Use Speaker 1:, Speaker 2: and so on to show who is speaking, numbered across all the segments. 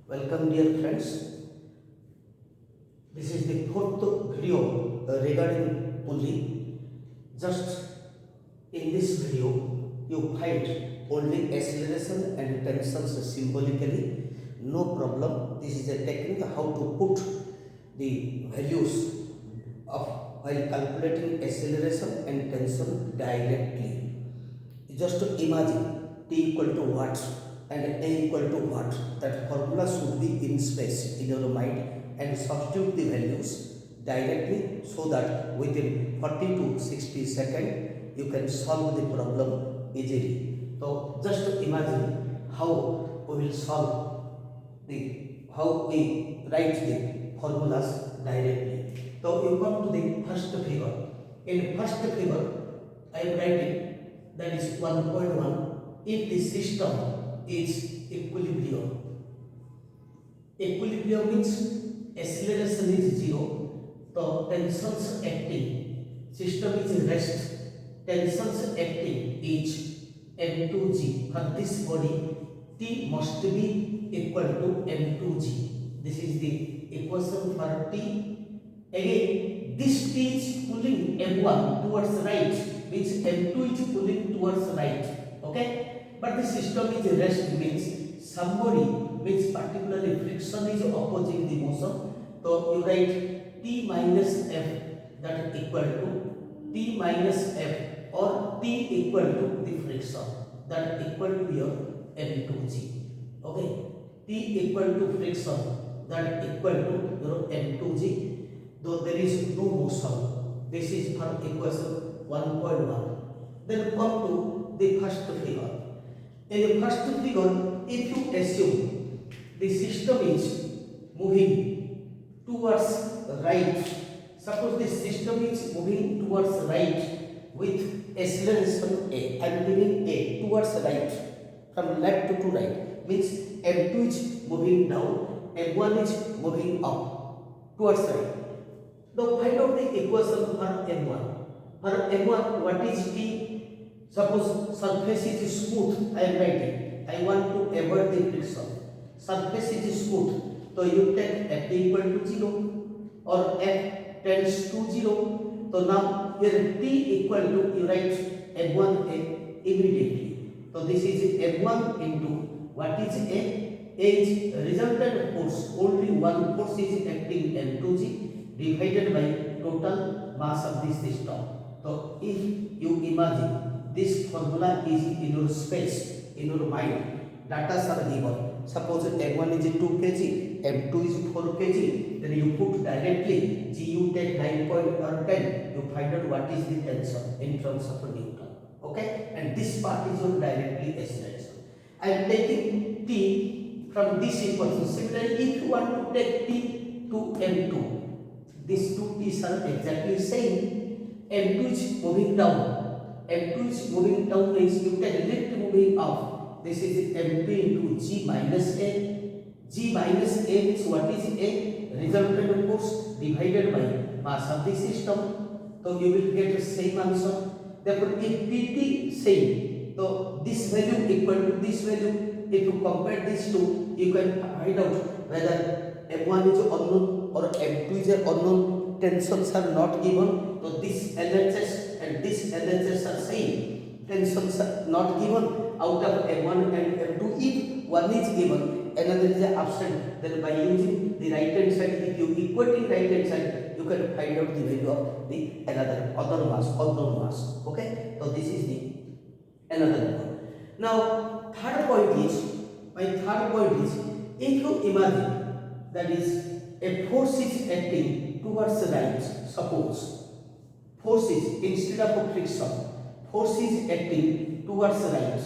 Speaker 1: Welcome dear friends. This is the fourth video regarding only. Just in this video you find only acceleration and tensions symbolically. No problem. This is a technique how to put the values of while calculating acceleration and tension directly. Just to imagine T equal to what and A equal to what, that formula should be in space in your mind and substitute the values directly so that within 40 to 60 seconds you can solve the problem easily. So just to imagine how we will solve how we write the formulas directly. So you come to the first figure. In first figure I am writing that is 1.1 if the system is equilibrium. Equilibrium means acceleration is 0, the tensions acting, system is rest, tensions acting is m2g. For this body, T must be equal to m2g. This is the equation for T. Again, this T is pulling m1 towards right, means m2 is pulling towards right. Okay? But the system is rest means somebody, means particularly friction is opposing the motion. So you write T minus F that equal to T minus F or T equal to the friction that equal to your m2g. Okay, T equal to friction that equal to your m2g. Though there is no motion, this is for equation 1.1. Then come to the first figure. In the first figure, if you assume the system is moving towards right, suppose the system is moving towards right with acceleration A, I am giving A towards right, from left to right, means M2 is moving down, M1 is moving up towards right. Now find out the equation for M1. For M1, what is T? Suppose surface is smooth, I am writing. I want to avoid the friction. Surface is smooth, so you take F equal to 0 or F tends to 0. So now here T equal to, you write M1A immediately. So this is M1 into what is A? A is resultant force, only one force is acting M2G divided by total mass of the system. So if you imagine this formula is in your space, in your mind, data are given. Suppose M1 is 2 kg, M2 is 4 kg, then you put directly G, you take 9.10, you find out what is the tension in terms of Newton. Okay, and this part is your directly acceleration. I am taking T from this equation. Similarly, if you want to take T to M2, these two T's are exactly same. M2 is moving down. M2 is moving down means you take lift moving up. This is M2 into G minus A. G minus A means what is A? Resultant force divided by mass of the system. So you will get the same answer. Therefore, if PT same, so this value equal to this value. If you compare these two, you can find out whether M1 is unknown or M2 is unknown. Tensions are not given. So this LHS and this LHS are same. Tensions are not given. Out of M1 and M2, if one is given, another is absent, then by using the right hand side, if you equate right hand side, you can find out the value of the other mass, unknown mass. Okay, so this is the another one. Now third point is, if you imagine that is a force is acting towards the right, suppose force is, instead of friction, force is acting towards the right.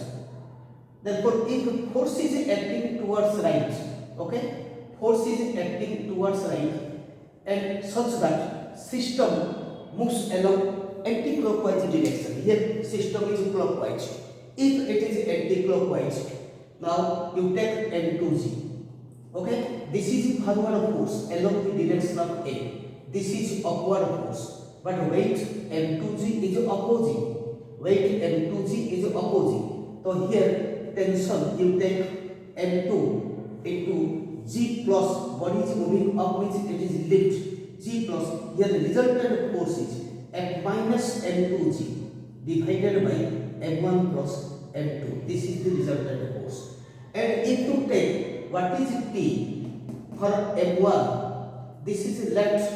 Speaker 1: Therefore, if force is acting towards right, okay, force is acting towards right, and such that system moves along anti-clockwise direction. Here, system is clockwise. If it is anti-clockwise, now you take M2G. Okay, this is forward force along the direction of A. This is upward force. But weight M2G is opposing. Weight M2G is opposing. So here tension you take M2 into G plus body is moving up means it is lift. G plus here the resultant force is F minus M2G divided by M1 plus M2. This is the resultant force. And if you take what is T for M1, this is left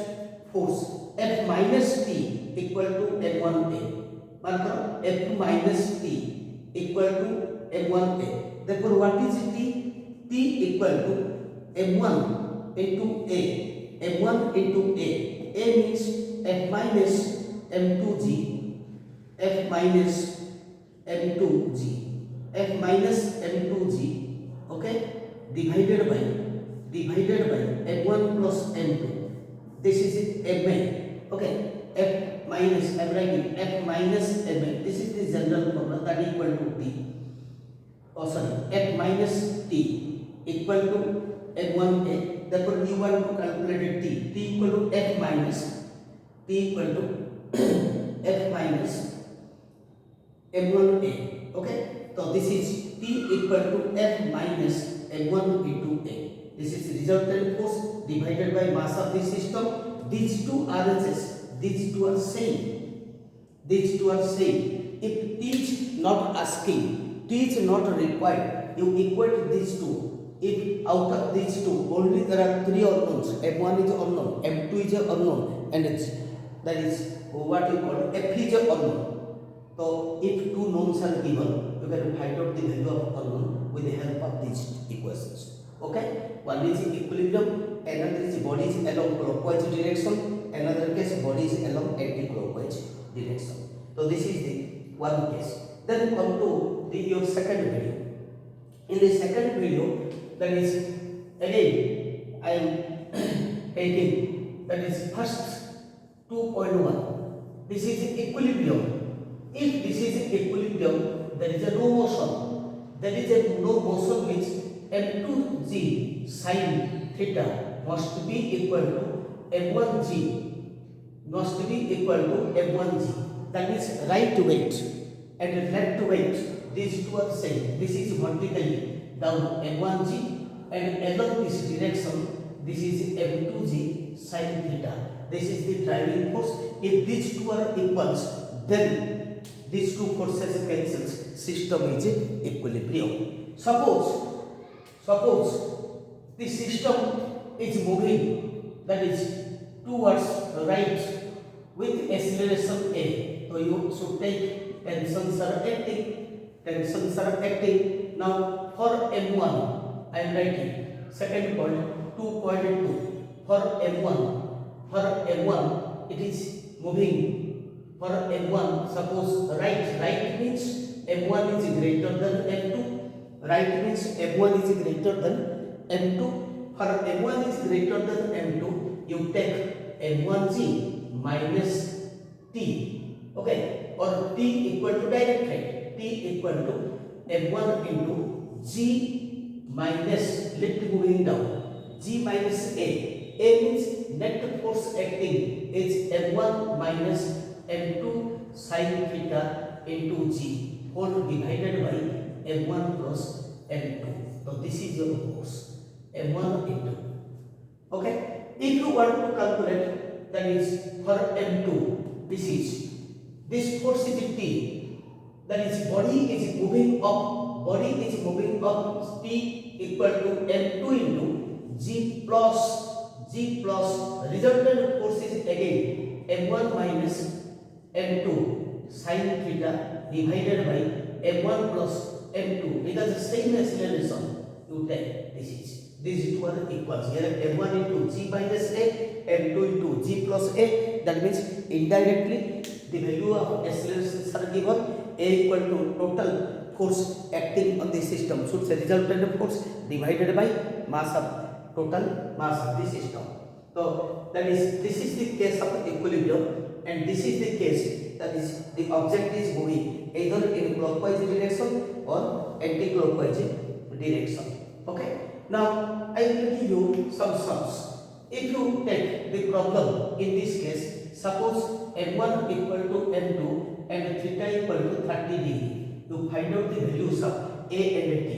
Speaker 1: force. F minus T equal to M1A. Mark F minus T equal to M1A. Therefore, what is T? T equal to M1 into A. M1 into A. A means F minus M2G. F minus M2G. F minus M2G. Okay? Divided by M1 plus M2. This is MA. Okay? F minus, I am writing F minus MA. This is the general formula that equal to T. Oh sorry, F minus T equal to M1A. Therefore, you want to calculate T. T equal to F minus. T equal to F minus M1A. Okay? So this is T equal to F minus M1 into A. This is resultant force divided by mass of the system. These two RHS, these two are same. These two are same. If T is not asking, T is not required, you equate these two. If out of these two only there are three unknowns, M1 is unknown, M2 is unknown, and that is what you call F is unknown. So if two knowns are given, you can find out the value of unknown with the help of these equations. Okay, one is equilibrium, another is body is along clockwise direction, another case body is along anti-clockwise direction. So this is the one case. Then come to your second video. In the second video, that is again I am taking that is first 2.1. This is equilibrium. If this is equilibrium, there is a no motion. There is a no motion means M2G sin theta must be equal to M1G, must be equal to M1G. That means right weight and left weight, these two are same. This is vertically down M1G, and along this direction, this is M2G sin theta. This is the driving force. If these two are equals, then these two forces cancels. System is equilibrium. Suppose the system is moving, that is towards right with acceleration A. So you should take tensions are acting. Tensions are acting. Now for M1, I am writing second point 2.2. For M1 it is moving. For M1, suppose right means M1 is greater than M2. Right means M1 is greater than M2. For M1 is greater than M2, you take M1G minus T. Okay, or T equal to direct rate. T equal to M1 into G minus, lift moving down, G minus A. A means net force acting is M1 minus M2 sin theta into G, whole divided by M1 plus M2. So this is your force M1 into. Okay, if you want to calculate, that is for M2, this force is T, that is body is moving up, T equal to M2 into G plus resultant force is again M1 minus M2 sin theta divided by M1 plus M2, because the same acceleration you take. These two are equals. Here M1 into G minus A, M2 into G plus A. That means indirectly the value of accelerations are given. A equal to total force acting on the system, should say resultant force divided by mass of total mass of the system. So that is, this is the case of equilibrium, and this is the case that is the object is moving either in clockwise direction or anti-clockwise direction. Okay. Now I will give you some sums. If you take the problem in this case, suppose M1 equal to M2 and theta equal to 30 degree, you find out the values of A and T.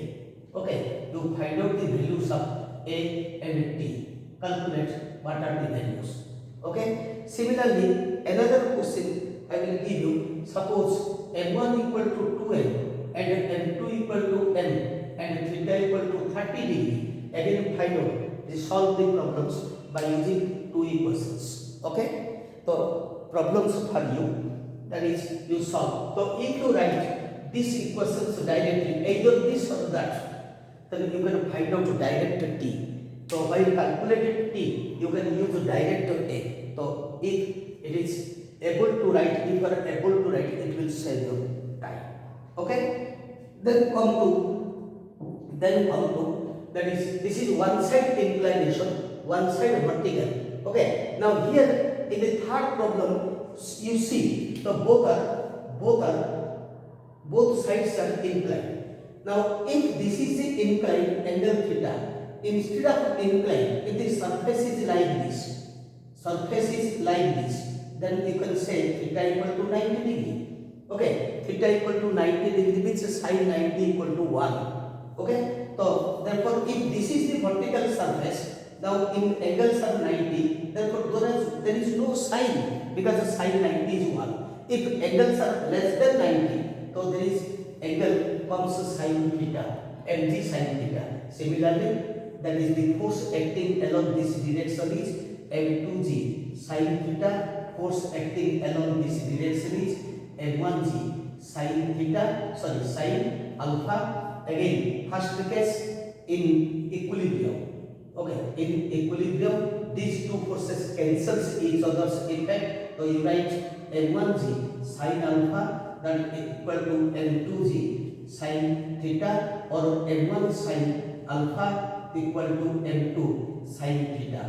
Speaker 1: Okay, you find out the values of A and T. Calculate what are the values. Okay. Similarly, another question I will give you. Suppose m1 equal to 2n and m2 equal to n and theta equal to 30 degree. Again, find out, solve the problems by using two equations. Okay. So problems for you, that is you solve. So if you write these equations directly, either this or that, then you can find out direct t. So while calculating t, you can use direct a. So if it is able to write, if you are able to write, it will save your time. Okay. Then come to that is, this is one side inclination, one side vertical. Okay. Now here in the third problem, you see the both sides are inclined. Now if this is the inclined angle theta, instead of inclined, if the surface is like this, then you can say theta equal to 90 degree. Okay, theta equal to 90 degree means sin 90 equal to 1. Okay, so therefore if this is the vertical surface, now in angles are 90, therefore there is no sin, because the sin 90 is 1. If angles are less than 90, so there is angle comes sin theta, mg sin theta. Similarly, that is the force acting along this direction is m2g sin theta, force acting along this direction is m1g sin theta, sin alpha. Again, first case in equilibrium. Okay, in equilibrium, these two forces cancels each other's effect. So you write m1g sin alpha that equal to m2g sin theta, or m1 sin alpha equal to m2 sin theta.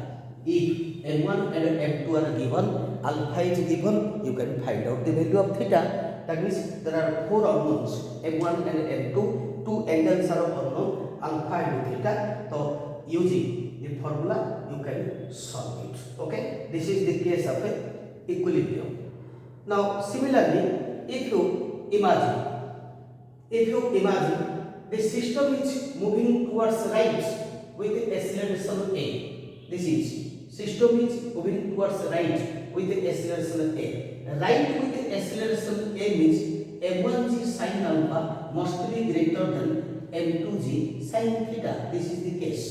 Speaker 1: If m1 and m2 are given, alpha is given, you can find out the value of theta. That means there are four unknowns, m1 and m2, two angles are unknown, alpha and theta. So using the formula you can solve it. Okay, this is the case of equilibrium. Now similarly, if you imagine the system is moving towards right with the acceleration a. This is system is moving towards right with the acceleration a. Right with the acceleration a means m1g sin alpha must be greater than m2g sin theta. This is the case.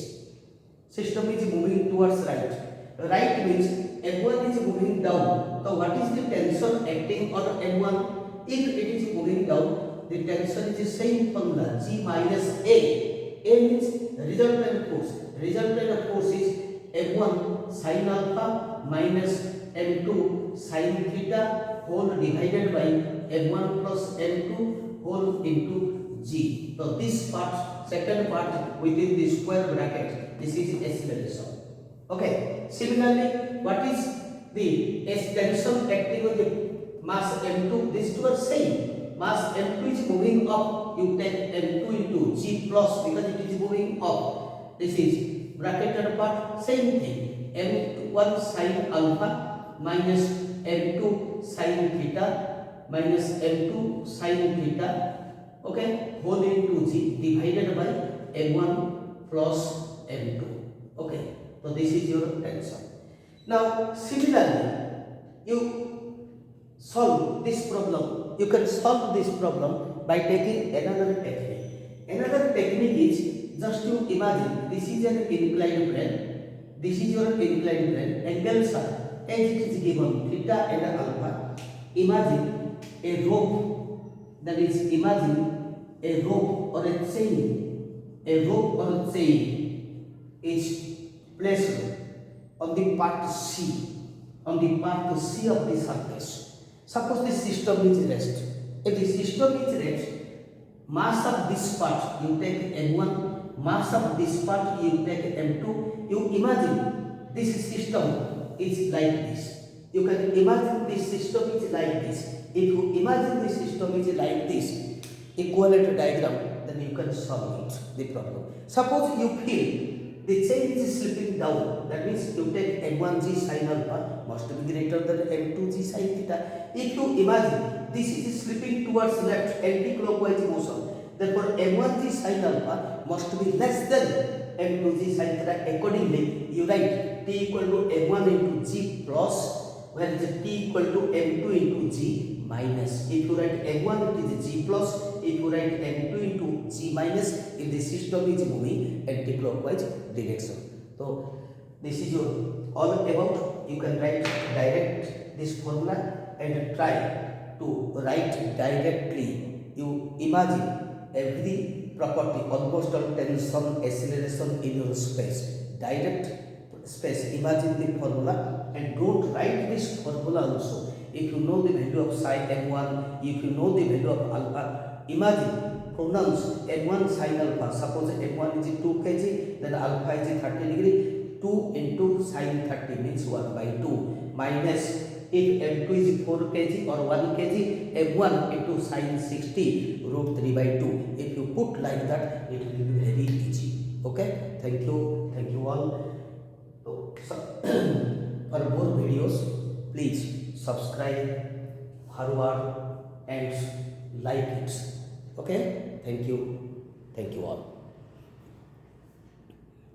Speaker 1: System is moving towards right. Right means m1 is moving down. So what is the tension acting on m1? If it is moving down, the tension is the same formula, G minus A. A means resultant force. Resultant force is m1 sin alpha minus m2 sin theta whole divided by m1 plus m2 whole into G. So this part, second part within the square bracket, this is acceleration. Okay. Similarly, what is the tension acting on the mass m2? These two are same. Mass m2 is moving up, you take m2 into G plus, because it is moving up. This is bracketed part, same thing. m1 sin alpha minus m2 sin theta minus m2 sin theta, okay, whole into G divided by m1 plus m2. Okay, so this is your answer. Now similarly, you solve this problem. You can solve this problem by taking another technique. Another technique is, just you imagine this is an inclined plane. This is your inclined plane. Angles are as it is given, theta and alpha. Imagine a rope. That is, imagine a rope or a chain. A rope or a chain is placed on the part C, of the surface. Suppose the system is rest. If the system is rest, mass of this part you take m1, mass of this part you take m2. You imagine this system is like this. You can imagine this system is like this. If you imagine this system is like this, equivalent diagram, then you can solve it, the problem. Suppose you feel the chain is slipping down. That means you take m1g sin alpha must be greater than m2g sin theta. If you imagine this is slipping towards left, anti-clockwise motion, therefore m1g sin alpha must be less than m2g sin theta. Accordingly, you write t equal to m1 into g plus, where is t equal to m2 into g minus. If you write m1, it is g plus. If you write m2 into g minus, if the system is moving anti-clockwise direction. So this is your all about. You can write direct this formula and try to write directly. You imagine every property, almost all tension, acceleration in your space, direct space. Imagine the formula and don't write this formula also. If you know the value of sin m1, if you know the value of alpha, imagine, pronounce m1 sin alpha. Suppose m1 is 2 kg, then alpha is 30 degree. 2 into sin 30 means 1 by 2 minus, if m2 is 4 kg or 1 kg, m1 into sin 60 root 3 by 2. If you put like that, it will be very easy. Okay, thank you all. So, for more videos, please subscribe, forward and like it. Okay, thank you all.